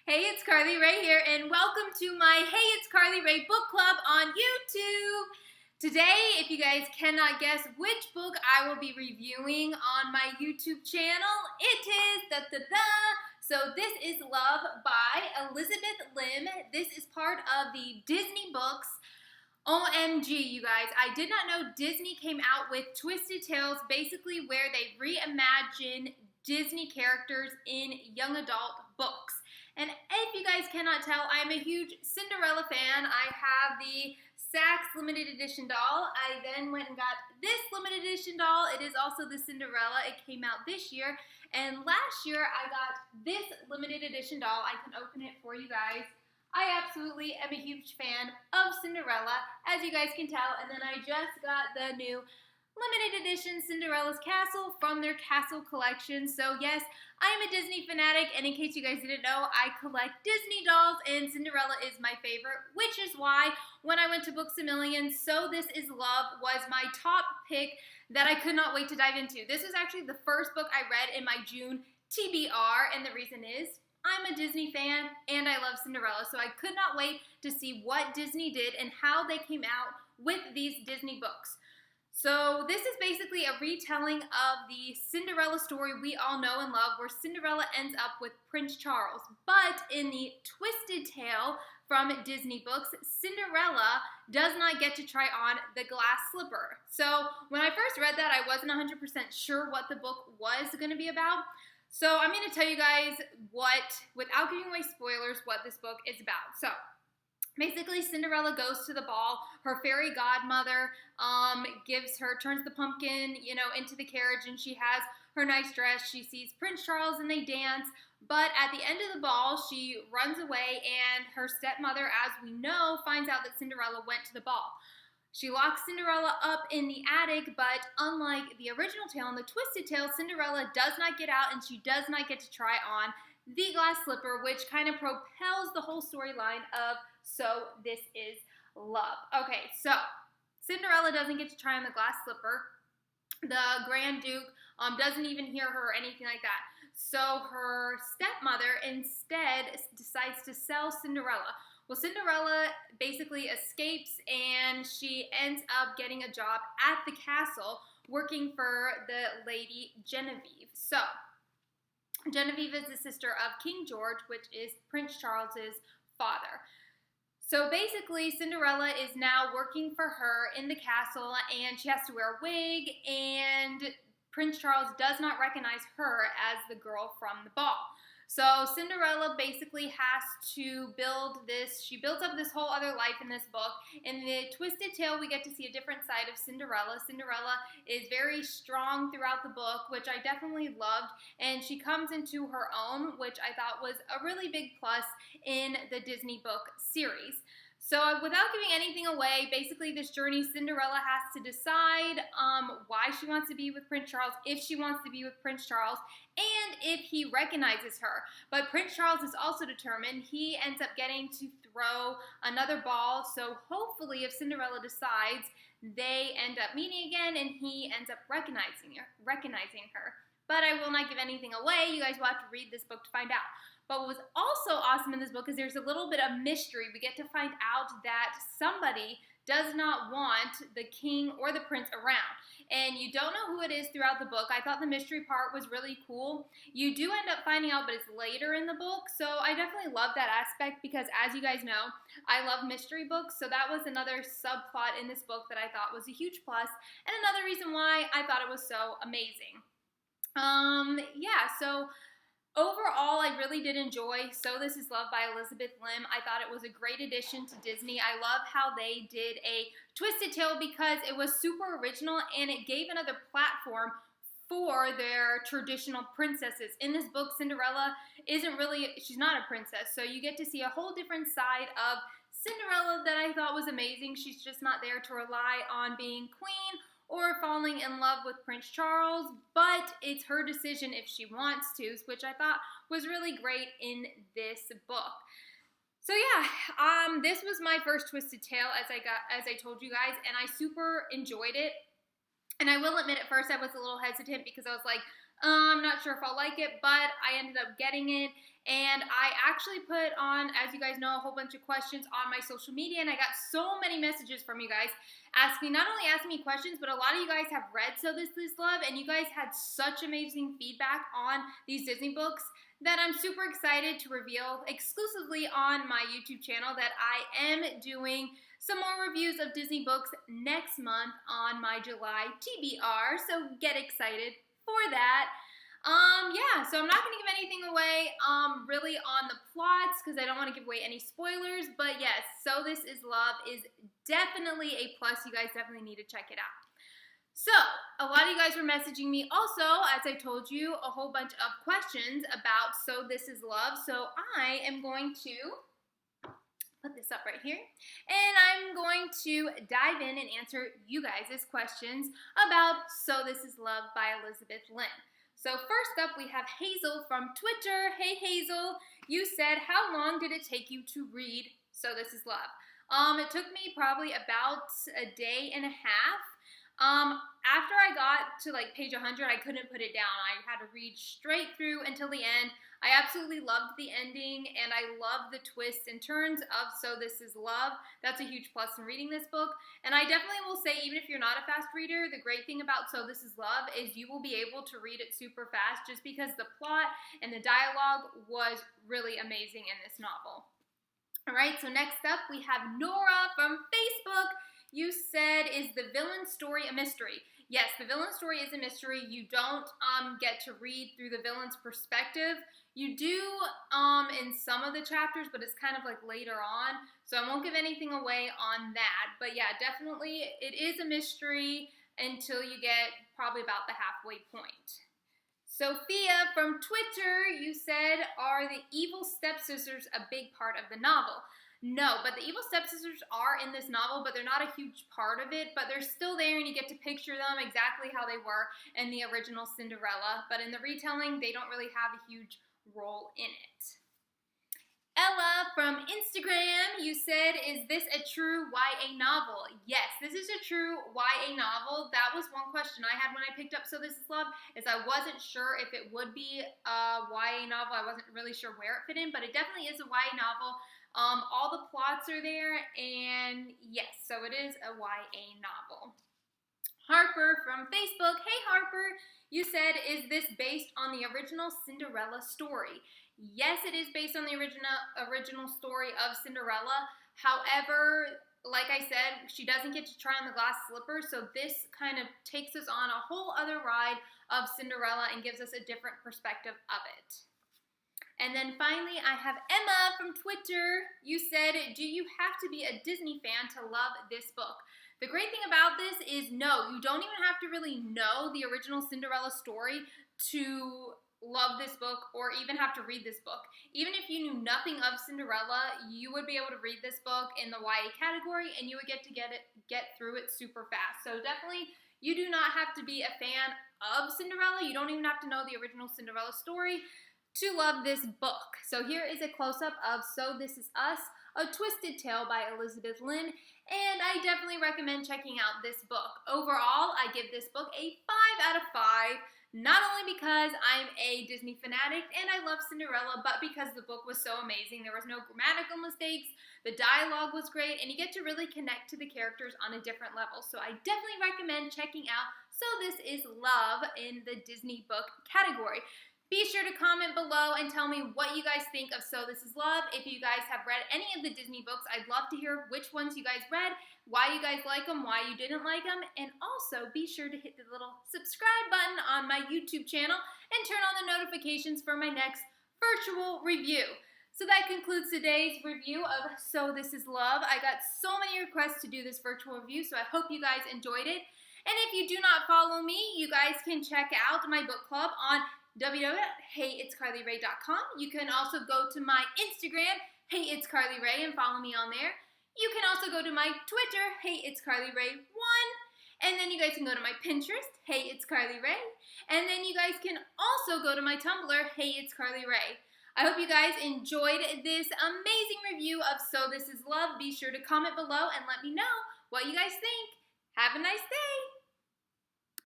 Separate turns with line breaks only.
Hey, it's CarlyRae here, and welcome to my Hey, it's CarlyRae book club on YouTube. Today, if you guys cannot guess which book I will be reviewing on my YouTube channel, it is So this is Love by Elizabeth Lim. This is part of the Disney books. OMG, you guys, I did not know Disney came out with Twisted Tales, basically where they reimagine Disney characters in young adult books. And if you guys cannot tell, I am a huge Cinderella fan. I have the Saks limited edition doll. I then went and got this limited edition doll. It is also the Cinderella. It came out this year. And last year, I got this limited edition doll. I can open it for you guys. I absolutely am a huge fan of Cinderella, as you guys can tell. And then I just got the new limited edition Cinderella's Castle from their Castle collection. So yes, I am a Disney fanatic, and in case you guys didn't know, I collect Disney dolls, and Cinderella is my favorite, which is why when I went to Books A Million, So This Is Love was my top pick that I could not wait to dive into. This was actually the first book I read in my June TBR, and the reason is I'm a Disney fan, and I love Cinderella, so I could not wait to see what Disney did and how they came out with these Disney books. So this is basically a retelling of the Cinderella story we all know and love, where Cinderella ends up with Prince Charles. But in the Twisted Tale from Disney books, Cinderella does not get to try on the glass slipper. So when I first read that, I wasn't 100% sure what the book was going to be about. So I'm going to tell you guys without giving away spoilers, what this book is about. So basically, Cinderella goes to the ball. Her fairy godmother turns the pumpkin, into the carriage, and she has her nice dress. She sees Prince Charles, and they dance. But at the end of the ball, she runs away, and her stepmother, as we know, finds out that Cinderella went to the ball. She locks Cinderella up in the attic, but unlike the original tale and the Twisted Tale, Cinderella does not get out, and she does not get to try on the glass slipper, which kind of propels the whole storyline of So This Is Love. Okay, so Cinderella doesn't get to try on the glass slipper. The Grand Duke doesn't even hear her or anything like that. So her stepmother instead decides to sell Cinderella. Well, Cinderella basically escapes, and she ends up getting a job at the castle working for the Lady Genevieve. So Genevieve is the sister of King George, which is Prince Charles's father. So basically, Cinderella is now working for her in the castle, and she has to wear a wig, and Prince Charles does not recognize her as the girl from the ball. So Cinderella basically has to she builds up this whole other life in this book. In the Twisted Tale, we get to see a different side of Cinderella. Cinderella is very strong throughout the book, which I definitely loved, and she comes into her own, which I thought was a really big plus in the Disney book series. So without giving anything away, basically this journey, Cinderella has to decide why she wants to be with Prince Charles, if she wants to be with Prince Charles, and if he recognizes her. But Prince Charles is also determined. He ends up getting to throw another ball, so hopefully if Cinderella decides, they end up meeting again, and he ends up recognizing her. But I will not give anything away. You guys will have to read this book to find out. But what was also awesome in this book is there's a little bit of mystery. We get to find out that somebody does not want the king or the prince around. And you don't know who it is throughout the book. I thought the mystery part was really cool. You do end up finding out, but it's later in the book. So I definitely love that aspect because, as you guys know, I love mystery books. So that was another subplot in this book that I thought was a huge plus, and another reason why I thought it was so amazing. So overall, I really did enjoy So This Is Love by Elizabeth Lim. I thought it was a great addition to Disney. I love how they did a Twisted Tale because it was super original, and it gave another platform for their traditional princesses. In this book, Cinderella she's not a princess, so you get to see a whole different side of Cinderella that I thought was amazing. She's just not there to rely on being queen or falling in love with Prince Charles, but it's her decision if she wants to, which I thought was really great in this book. So yeah, this was my first Twisted Tale, as I told you guys, and I super enjoyed it. And I will admit, at first I was a little hesitant because I was like, I'm not sure if I'll like it, but I ended up getting it. And I actually put on, as you guys know, a whole bunch of questions on my social media, and I got so many messages from you guys not only asking me questions, but a lot of you guys have read So This Is Love, and you guys had such amazing feedback on these Disney books that I'm super excited to reveal exclusively on my YouTube channel that I am doing some more reviews of Disney books next month on my July TBR, so get excited for that. Yeah, so I'm not going to give anything away, really on the plots, because I don't want to give away any spoilers, but yes, So This Is Love is definitely a plus. You guys definitely need to check it out. So, a lot of you guys were messaging me also, as I told you, a whole bunch of questions about So This Is Love, so I am going to put this up right here, and I'm going to dive in and answer you guys' questions about So This Is Love by Elizabeth Lim. So first up, we have Hazel from Twitter. Hey Hazel, you said, how long did it take you to read So This Is Love? It took me probably about a day and a half. After I got to like page 100, I couldn't put it down. I had to read straight through until the end. I absolutely loved the ending, and I love the twists and turns of So This Is Love. That's a huge plus in reading this book. And I definitely will say, even if you're not a fast reader, the great thing about So This Is Love is you will be able to read it super fast just because the plot and the dialogue was really amazing in this novel. All right, so next up we have Nora from Facebook. You said, is the villain story a mystery? Yes, the villain story is a mystery. You don't get to read through the villain's perspective. You do in some of the chapters, but it's kind of like later on. So I won't give anything away on that. But yeah, definitely it is a mystery until you get probably about the halfway point. Sophia from Twitter, you said, are the evil stepsisters a big part of the novel? No, but the evil stepsisters are in this novel, but they're not a huge part of it, but they're still there, and you get to picture them exactly how they were in the original Cinderella, but in the retelling, they don't really have a huge role in it. Ella from Instagram, you said, is this a true YA novel? Yes, this is a true YA novel. That was one question I had when I picked up So This Is Love, is I wasn't sure if it would be a YA novel. I wasn't really sure where it fit in, but it definitely is a YA novel. All the plots are there, and yes, so it is a YA novel. Harper from Facebook, hey Harper, you said, is this based on the original Cinderella story? Yes, it is based on the original story of Cinderella. However, like I said, she doesn't get to try on the glass slippers, so this kind of takes us on a whole other ride of Cinderella and gives us a different perspective of it. And then finally, I have Emma from Twitter. You said, do you have to be a Disney fan to love this book? The great thing about this is, no, you don't even have to really know the original Cinderella story to love this book or even have to read this book. Even if you knew nothing of Cinderella, you would be able to read this book in the YA category, and you would get through it super fast. So definitely, you do not have to be a fan of Cinderella. You don't even have to know the original Cinderella story to love this book. So here is a close-up of So This Is Us, A Twisted Tale by Elizabeth Lim, and I definitely recommend checking out this book. Overall, I give this book a 5 out of 5, not only because I'm a Disney fanatic and I love Cinderella, but because the book was so amazing. There was no grammatical mistakes, the dialogue was great, and you get to really connect to the characters on a different level. So I definitely recommend checking out So This Is Love in the Disney book category. Be sure to comment below and tell me what you guys think of So This Is Love. If you guys have read any of the Disney books, I'd love to hear which ones you guys read, why you guys like them, why you didn't like them, and also be sure to hit the little subscribe button on my YouTube channel and turn on the notifications for my next virtual review. So that concludes today's review of So This Is Love. I got so many requests to do this virtual review, so I hope you guys enjoyed it. And if you do not follow me, you guys can check out my book club on www.HeyitsCarlyRae.com. You can also go to my Instagram, HeyitsCarlyRae, and follow me on there. You can also go to my Twitter, HeyitsCarlyRae1, and then you guys can go to my Pinterest, HeyitsCarlyRae, and then you guys can also go to my Tumblr, HeyitsCarlyRae. I hope you guys enjoyed this amazing review of So This Is Love. Be sure to comment below and let me know what you guys think. Have a nice day!